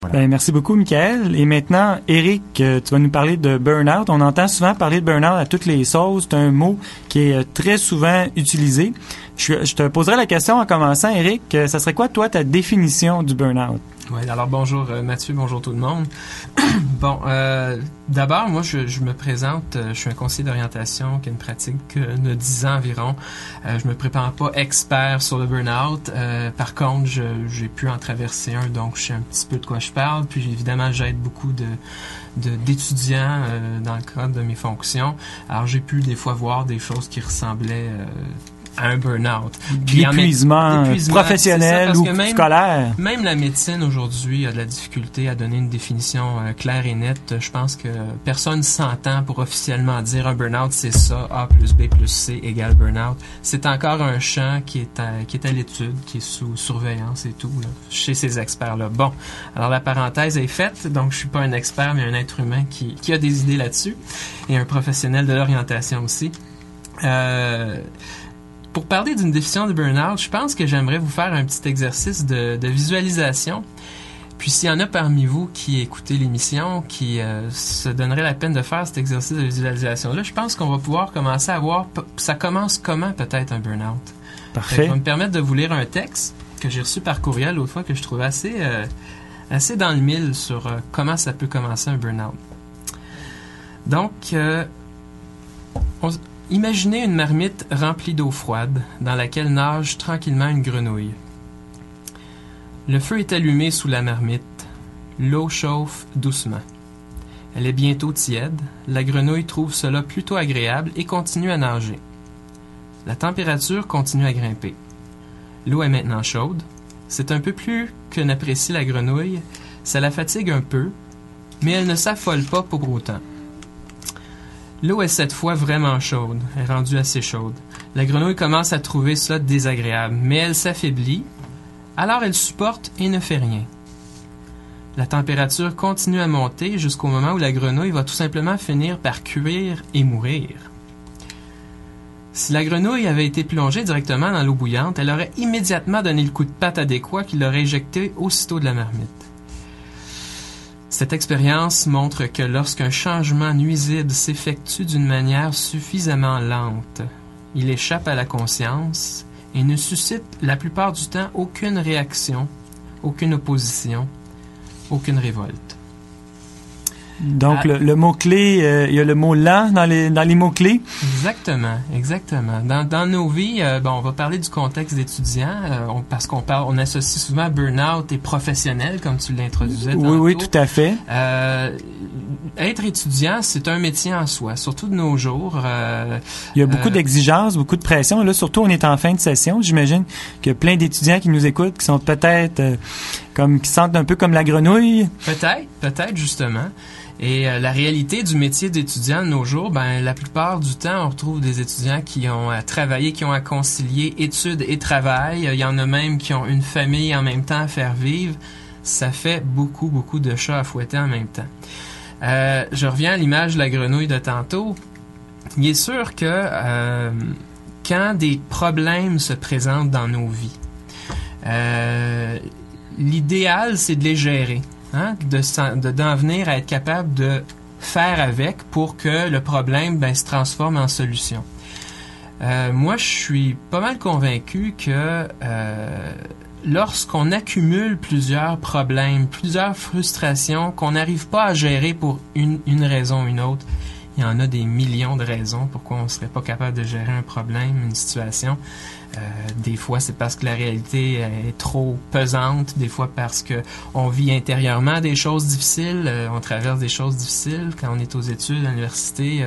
Voilà. Ben, merci beaucoup, Michael. Et maintenant, Éric, tu vas nous parler de burn-out. On entend souvent parler de burn-out à toutes les sauces. C'est un mot qui est très souvent utilisé. Je te poserai la question en commençant, Éric. Ça serait quoi, toi, ta définition du burn-out? Oui, alors bonjour Mathieu, bonjour tout le monde. Bon, d'abord, moi, je me présente, je suis un conseiller d'orientation qui a une pratique de 10 ans environ. Je me prépare pas expert sur le burn-out. Par contre, j'ai pu en traverser un, donc je sais un petit peu de quoi je parle. Puis évidemment, j'aide beaucoup d'étudiants dans le cadre de mes fonctions. Alors, j'ai pu des fois voir des choses qui ressemblaient à un burn-out. L'épuisement professionnel ou scolaire. Même la médecine aujourd'hui a de la difficulté à donner une définition claire et nette. Je pense que personne s'entend pour officiellement dire un burn-out, c'est ça, A plus B plus C égale burn-out. C'est encore un champ qui est à l'étude, qui est sous surveillance et tout, là, chez ces experts-là. Bon, alors la parenthèse est faite, donc je suis pas un expert, mais un être humain qui a des idées là-dessus, et un professionnel de l'orientation aussi. Pour parler d'une définition de burn-out, je pense que j'aimerais vous faire un petit exercice de visualisation. Puis s'il y en a parmi vous qui écoutez l'émission, qui se donneraient la peine de faire cet exercice de visualisation-là, je pense qu'on va pouvoir commencer à voir ça commence comment peut-être un burn-out. Parfait. Ça va me permettre de vous lire un texte que j'ai reçu par courriel l'autre fois que je trouvais assez dans le mille sur comment ça peut commencer un burn-out. Donc, imaginez une marmite remplie d'eau froide dans laquelle nage tranquillement une grenouille. Le feu est allumé sous la marmite. L'eau chauffe doucement. Elle est bientôt tiède. La grenouille trouve cela plutôt agréable et continue à nager. La température continue à grimper. L'eau est maintenant chaude. C'est un peu plus que n'apprécie la grenouille. Ça la fatigue un peu, mais elle ne s'affole pas pour autant. L'eau est cette fois vraiment chaude, est rendue assez chaude. La grenouille commence à trouver cela désagréable, mais elle s'affaiblit, alors elle supporte et ne fait rien. La température continue à monter jusqu'au moment où la grenouille va tout simplement finir par cuire et mourir. Si la grenouille avait été plongée directement dans l'eau bouillante, elle aurait immédiatement donné le coup de patte adéquat qui l'aurait éjectée aussitôt de la marmite. Cette expérience montre que lorsqu'un changement nuisible s'effectue d'une manière suffisamment lente, il échappe à la conscience et ne suscite la plupart du temps aucune réaction, aucune opposition, aucune révolte. Donc, le mot-clé, il y a le mot « lent » dans les mots-clés. Exactement. Dans nos vies, on va parler du contexte d'étudiants, parce on associe souvent burn-out et professionnel, comme tu l'introduisais tantôt. Oui, tout à fait. Être étudiant, c'est un métier en soi, surtout de nos jours. Il y a beaucoup d'exigences, beaucoup de pression. Là, surtout, on est en fin de session. J'imagine qu'il y a plein d'étudiants qui nous écoutent, qui sont peut-être qui sentent un peu comme la grenouille. Peut-être, justement. Et la réalité du métier d'étudiant de nos jours, la plupart du temps, on retrouve des étudiants qui ont à travailler, qui ont à concilier études et travail. Il y en a même qui ont une famille en même temps à faire vivre. Ça fait beaucoup de chats à fouetter en même temps. Je reviens à l'image de la grenouille de tantôt. Il est sûr que quand des problèmes se présentent dans nos vies, l'idéal, c'est de les gérer. D'en venir à être capable de faire avec pour que le problème se transforme en solution. Moi, je suis pas mal convaincu que lorsqu'on accumule plusieurs problèmes, plusieurs frustrations qu'on n'arrive pas à gérer pour une raison ou une autre, il y en a des millions de raisons pourquoi on ne serait pas capable de gérer un problème, une situation. Des fois, c'est parce que la réalité est trop pesante. Des fois, parce que on vit intérieurement des choses difficiles. On traverse des choses difficiles. Quand on est aux études, à l'université,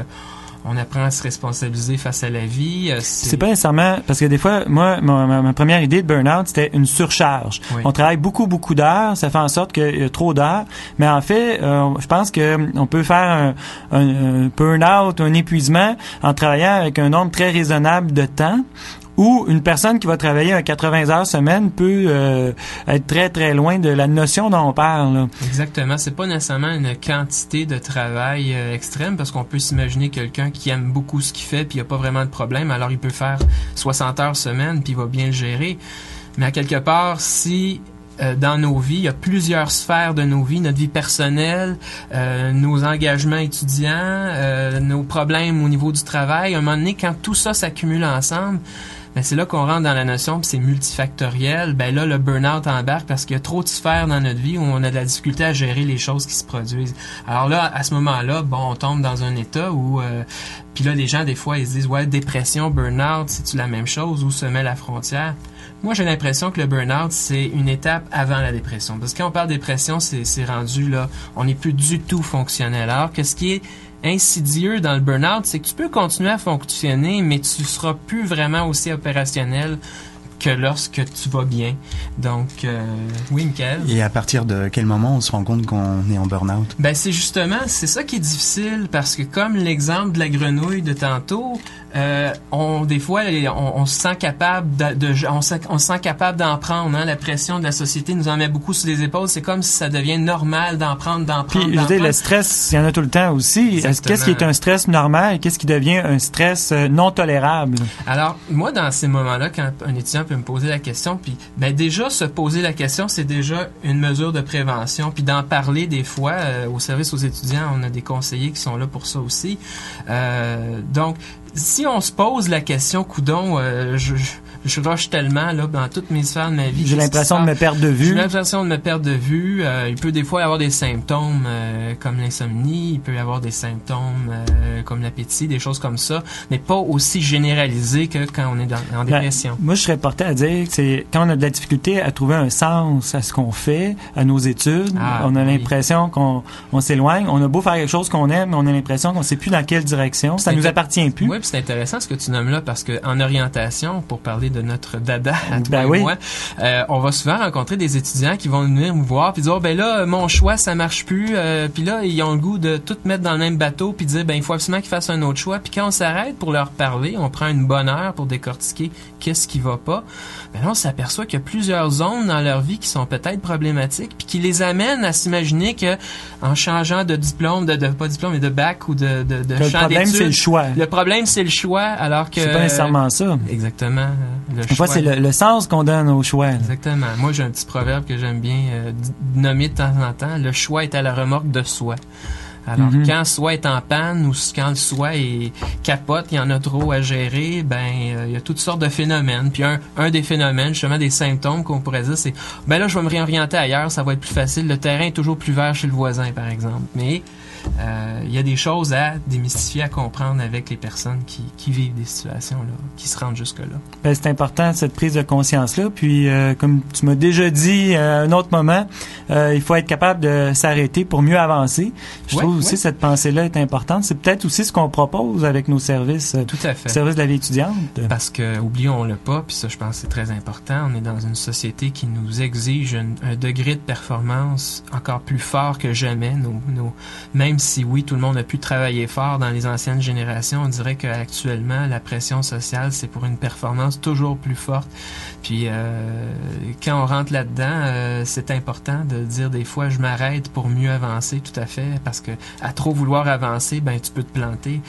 on apprend à se responsabiliser face à la vie. C'est pas nécessairement... Parce que des fois, moi, ma première idée de burn-out, c'était une surcharge. Oui. On travaille beaucoup d'heures. Ça fait en sorte qu'il y a trop d'heures. Mais en fait, je pense que on peut faire un burn-out, un épuisement en travaillant avec un nombre très raisonnable de temps. Ou une personne qui va travailler à 80 heures semaine peut être très loin de la notion dont on parle. Là. Exactement. C'est pas nécessairement une quantité de travail extrême, parce qu'on peut s'imaginer quelqu'un qui aime beaucoup ce qu'il fait puis il n'y a pas vraiment de problème, alors il peut faire 60 heures semaine puis il va bien le gérer. Mais à quelque part, si dans nos vies. Il y a plusieurs sphères de nos vies, notre vie personnelle, nos engagements étudiants, nos problèmes au niveau du travail. À un moment donné, quand tout ça s'accumule ensemble, ben c'est là qu'on rentre dans la notion, puis c'est multifactoriel. Ben là, le burn-out embarque parce qu'il y a trop de sphères dans notre vie où on a de la difficulté à gérer les choses qui se produisent. Alors là, à ce moment-là, bon, on tombe dans un état où... puis là, les gens, des fois, ils se disent « Ouais, dépression, burn-out, c'est-tu la même chose? Où se met la frontière? » Moi, j'ai l'impression que le burn-out, c'est une étape avant la dépression. Parce que quand on parle de dépression, c'est rendu là, on n'est plus du tout fonctionnel. Alors que ce qui est insidieux dans le burn-out, c'est que tu peux continuer à fonctionner, mais tu seras plus vraiment aussi opérationnel que lorsque tu vas bien. Donc, oui, Michael. Et à partir de quel moment on se rend compte qu'on est en burn-out? Ben, c'est ça qui est difficile, parce que comme l'exemple de la grenouille de tantôt, des fois, on se sent capable on se sent capable d'en prendre, hein. La pression de la société nous en met beaucoup sur les épaules. C'est comme si ça devient normal d'en prendre. Puis, je veux dire, le stress, il y en a tout le temps aussi. Qu'est-ce qui est un stress normal et qu'est-ce qui devient un stress non tolérable? Alors, moi, dans ces moments-là, quand un étudiant peut me poser la question, puis ben déjà, se poser la question, c'est déjà une mesure de prévention, puis d'en parler des fois. Au service aux étudiants, on a des conseillers qui sont là pour ça aussi. Donc, si on se pose la question, coudon, je rush tellement là dans toutes mes sphères de ma vie. J'ai l'impression de me perdre de vue. J'ai l'impression de me perdre de vue. Il peut des fois y avoir des symptômes comme l'insomnie, il peut y avoir des symptômes comme l'appétit, des choses comme ça, mais pas aussi généralisés que quand on est en dépression. Moi, je serais porté à dire que c'est quand on a de la difficulté à trouver un sens à ce qu'on fait, à nos études, on a l'impression qu'on s'éloigne. On a beau faire quelque chose qu'on aime, mais on a l'impression qu'on sait plus dans quelle direction. Ça nous appartient plus. Oui, puis c'est intéressant ce que tu nommes là, parce que en orientation, pour parler de notre dada à toi et moi, on va souvent rencontrer des étudiants qui vont venir nous voir puis dire ben là mon choix ça marche plus, puis là ils ont le goût de tout mettre dans le même bateau puis dire ben il faut absolument qu'ils fassent un autre choix, puis quand on s'arrête pour leur parler, on prend une bonne heure pour décortiquer qu'est-ce qui va pas, ben là on s'aperçoit qu'il y a plusieurs zones dans leur vie qui sont peut-être problématiques puis qui les amènent à s'imaginer que en changeant de diplôme, pas diplôme mais de bac ou de champ d'études, le problème c'est le choix. Le problème c'est le choix, alors que c'est pas nécessairement ça. Exactement. Des fois, c'est le sens qu'on donne au choix. Exactement. Moi, j'ai un petit proverbe que j'aime bien nommer de temps en temps. Le choix est à la remorque de soi. Alors, quand soi est en panne ou quand le soi est capote, il y en a trop à gérer, ben il y a toutes sortes de phénomènes. Puis un des phénomènes, justement des symptômes qu'on pourrait dire, c'est ben là, je vais me réorienter ailleurs, ça va être plus facile. Le terrain est toujours plus vert chez le voisin, par exemple. Mais il y a des choses à démystifier, à comprendre avec les personnes qui vivent des situations-là, qui se rendent jusque-là. Ben, c'est important, cette prise de conscience-là. Puis, comme tu m'as déjà dit à un autre moment, il faut être capable de s'arrêter pour mieux avancer. Je trouve aussi cette pensée-là est importante. C'est peut-être aussi ce qu'on propose avec nos services. Tout à fait. Services de la vie étudiante. Parce que, oublions-le pas, puis ça, je pense que c'est très important, on est dans une société qui nous exige un degré de performance encore plus fort que jamais. Même si, oui, tout le monde a pu travailler fort dans les anciennes générations, on dirait qu'actuellement, la pression sociale, c'est pour une performance toujours plus forte. Puis, quand on rentre là-dedans, c'est important de dire des fois, je m'arrête pour mieux avancer, tout à fait, parce que à trop vouloir avancer, ben tu peux te planter.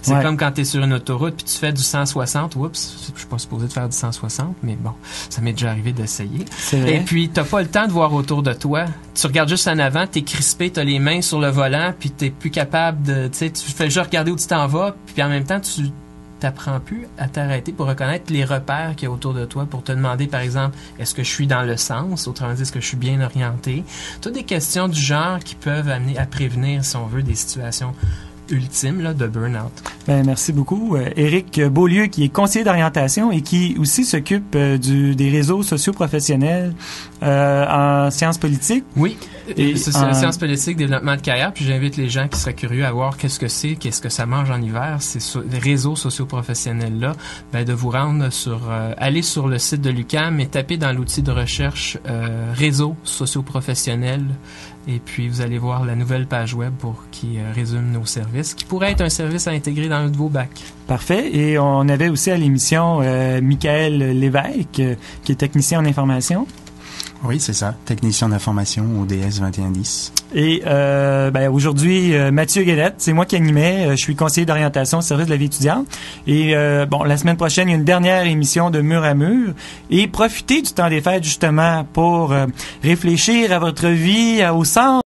C'est comme quand tu es sur une autoroute puis tu fais du 160, oups, je suis pas supposé de faire du 160, mais bon, ça m'est déjà arrivé d'essayer. Et puis, t'as pas le temps de voir autour de toi. Tu regardes juste en avant, t'es crispé, t'as les mains sur le volant, puis t'es plus capable de, tu sais, tu fais juste regarder où tu t'en vas, puis en même temps, tu t'apprends plus à t'arrêter pour reconnaître les repères qu'il y a autour de toi, pour te demander, par exemple, est-ce que je suis dans le sens, autrement dit, est-ce que je suis bien orienté? Toutes des questions du genre qui peuvent amener à prévenir, si on veut, des situations ultimes là, de burn-out. Ben, merci beaucoup. Éric Beaulieu, qui est conseiller d'orientation et qui aussi s'occupe des réseaux socio-professionnels en sciences politiques. Oui, sciences politiques, développement de carrière, puis j'invite les gens qui seraient curieux à voir qu'est-ce que ça mange en hiver, les réseaux socio-professionnels-là, ben, de vous rendre aller sur le site de l'UQAM et taper dans l'outil de recherche réseaux socio-professionnels. Et puis, vous allez voir la nouvelle page web qui résume nos services, qui pourrait être un service à intégrer dans un de vos bacs. Parfait. Et on avait aussi à l'émission Michael Lévesque, qui est technicien en information. Oui, c'est ça. Technicien d'information au DS 2110. Et aujourd'hui, Mathieu Guédette, c'est moi qui animais. Je suis conseiller d'orientation au service de la vie étudiante. Et la semaine prochaine, il y a une dernière émission de Mur à Mur. Et profitez du temps des fêtes justement pour réfléchir à votre vie, au sens